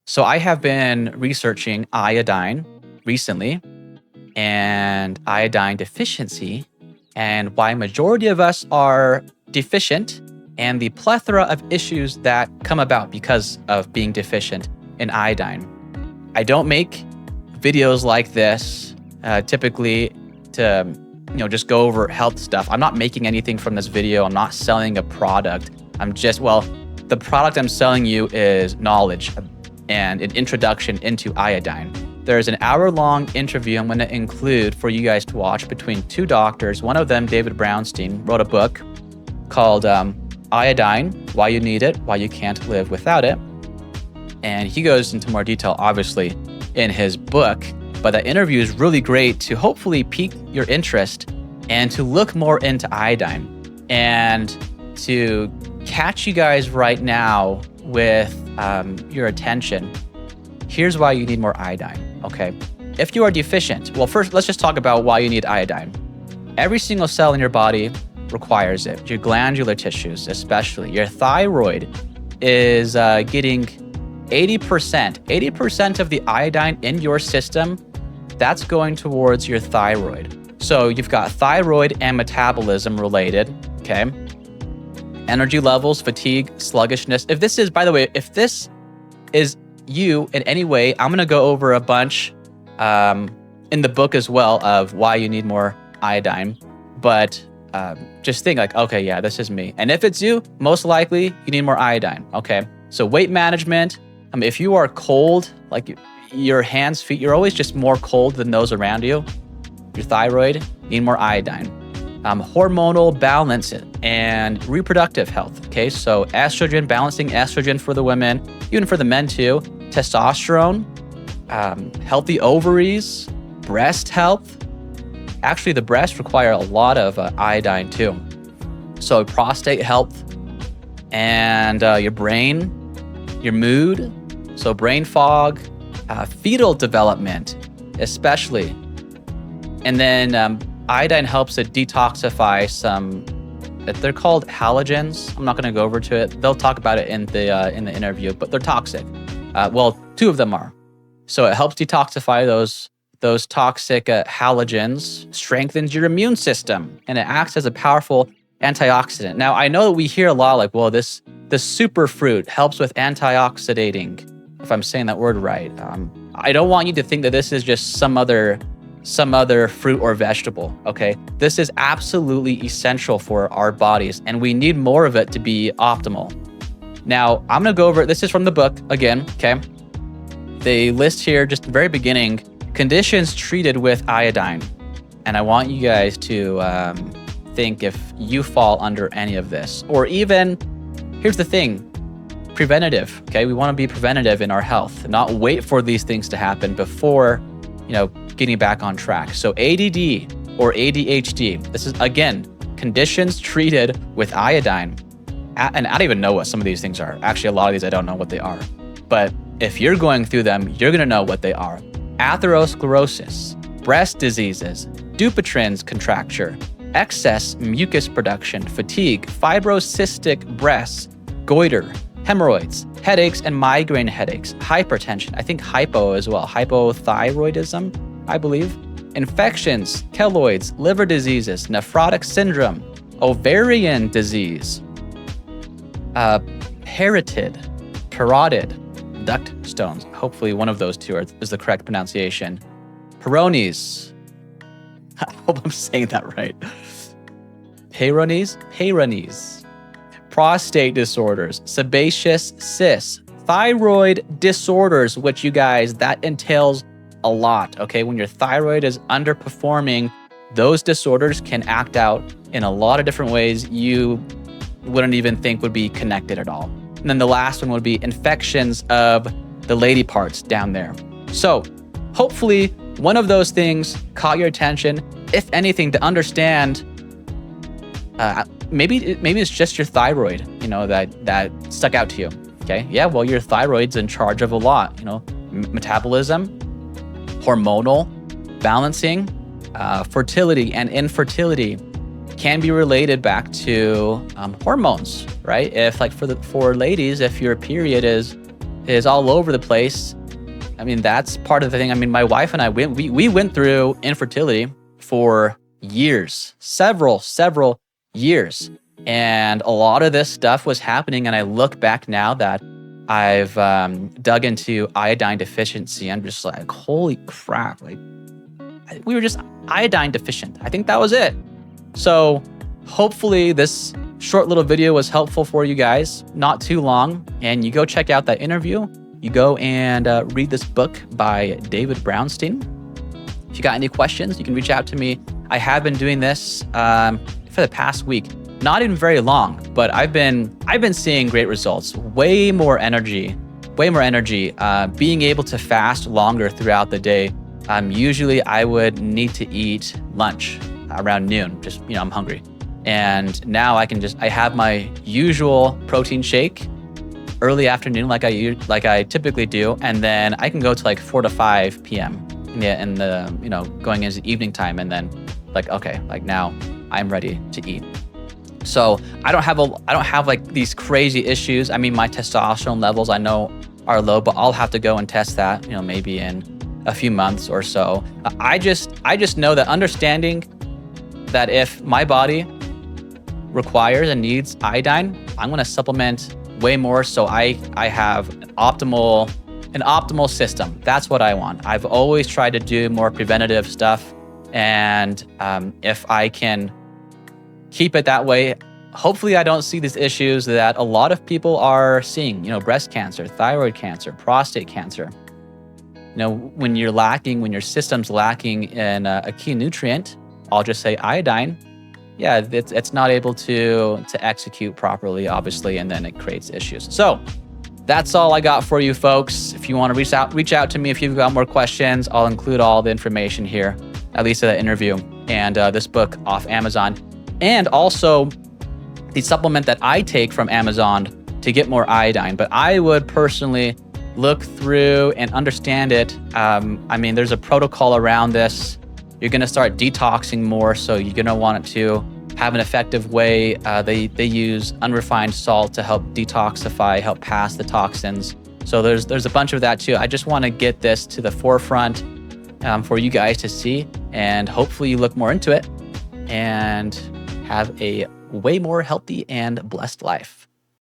So I have been researching iodine recently and iodine deficiency and why majority of us are deficient and the plethora of issues that come about because of being deficient in iodine. I don't make videos like this typically to just go over health stuff. I'm not making anything from this video. I'm not selling a product. The product I'm selling you is knowledge and an introduction into iodine. There's an hour-long interview I'm going to include for you guys to watch between two doctors. One of them, David Brownstein, wrote a book called Iodine, Why You Need It, Why You Can't Live Without It. And he goes into more detail, obviously, in his book. But that interview is really great to hopefully pique your interest and to look more into iodine and to catch you guys right now with your attention. Here's why you need more iodine, okay? If you are deficient, well, first, let's just talk about why you need iodine. Every single cell in your body requires it. Your glandular tissues, especially. Your thyroid is getting 80% of the iodine in your system, that's going towards your thyroid. So you've got thyroid and metabolism related, okay? Energy levels, fatigue, sluggishness. If this is you in any way, I'm gonna go over a bunch in the book as well of why you need more iodine. But just think like, okay, yeah, this is me. And if it's you, most likely you need more iodine, okay? So weight management, if you are cold, like your hands, feet, you're always just more cold than those around you. Your thyroid, need more iodine. Hormonal balance and reproductive health, okay? So estrogen, balancing estrogen for the women, even for the men too. Testosterone, healthy ovaries, breast health. Actually, the breasts require a lot of iodine too. So prostate health and your brain, your mood, so brain fog, fetal development, especially. And then iodine helps to detoxify some, they're called halogens. I'm not going to go over to it. They'll talk about it in the interview, but they're toxic. Well, two of them are. So it helps detoxify those toxic halogens, strengthens your immune system, and it acts as a powerful antioxidant. Now, I know that we hear a lot like, well, this superfruit helps with antioxidating, if I'm saying that word right. I don't want you to think that this is just some other fruit or vegetable, okay? This is absolutely essential for our bodies, and we need more of it to be optimal. Now, I'm gonna go over, this is from the book again, okay? They list here, just the very beginning, conditions treated with iodine. And I want you guys to think if you fall under any of this. Or even, here's the thing, preventative, okay? We wanna be preventative in our health, not wait for these things to happen before, getting back on track. So ADD or ADHD, this is, again, conditions treated with iodine. And I don't even know what some of these things are. Actually, a lot of these, I don't know what they are. But if you're going through them, you're gonna know what they are. Atherosclerosis, breast diseases, Dupuytren's contracture, excess mucus production, fatigue, fibrocystic breasts, goiter, hemorrhoids, headaches and migraine headaches, hypertension, I think hypo as well, hypothyroidism, I believe, infections, keloids, liver diseases, nephrotic syndrome, ovarian disease, parotid, duct stones. Hopefully one of those two is the correct pronunciation. Peyronie's. I hope I'm saying that right. Peyronie's. Prostate disorders, sebaceous cysts, thyroid disorders, which you guys, that entails a lot, okay? When your thyroid is underperforming, those disorders can act out in a lot of different ways you wouldn't even think would be connected at all. And then the last one would be infections of the lady parts down there. So hopefully one of those things caught your attention. If anything, to understand, maybe it's just your thyroid, that stuck out to you, okay? Yeah, well, your thyroid's in charge of a lot, metabolism, hormonal balancing, fertility and infertility can be related back to hormones, right? If like for ladies, if your period is is all over the place. I mean, that's part of the thing. I mean, my wife and I we went through infertility for years, several years. And a lot of this stuff was happening. And I look back now that I've dug into iodine deficiency. I'm just like, holy crap. Like, we were just iodine deficient. I think that was it. So hopefully this short little video was helpful for you guys, not too long. And you go check out that interview. You go and read this book by David Brownstein. If you got any questions, you can reach out to me. I have been doing this for the past week. Not even very long, but I've been seeing great results. Way more energy, being able to fast longer throughout the day. Usually I would need to eat lunch around noon, just, I'm hungry. And now I have my usual protein shake early afternoon, like I typically do. And then I can go to like 4 to 5 p.m. in the, going into evening time. And then okay, now I'm ready to eat. So I don't have like these crazy issues. I mean, my testosterone levels I know are low, but I'll have to go and test that, maybe in a few months or so. I just know that understanding that if my body requires and needs iodine, I'm going to supplement way more so I have an optimal system. That's what I want. I've always tried to do more preventative stuff. And if I can keep it that way, hopefully I don't see these issues that a lot of people are seeing, breast cancer, thyroid cancer, prostate cancer. When your system's lacking in a key nutrient, I'll just say iodine, yeah, it's not able to execute properly, obviously, and then it creates issues. So that's all I got for you folks. If you want to reach out to me if you've got more questions, I'll include all the information here, at least at the interview, and this book off Amazon. And also the supplement that I take from Amazon to get more iodine. But I would personally look through and understand it. I mean, there's a protocol around this. You're going to start detoxing more, so you're going to want it to have an effective way. They use unrefined salt to help detoxify, help pass the toxins. So there's a bunch of that too. I just want to get this to the forefront for you guys to see, and hopefully you look more into it and have a way more healthy and blessed life.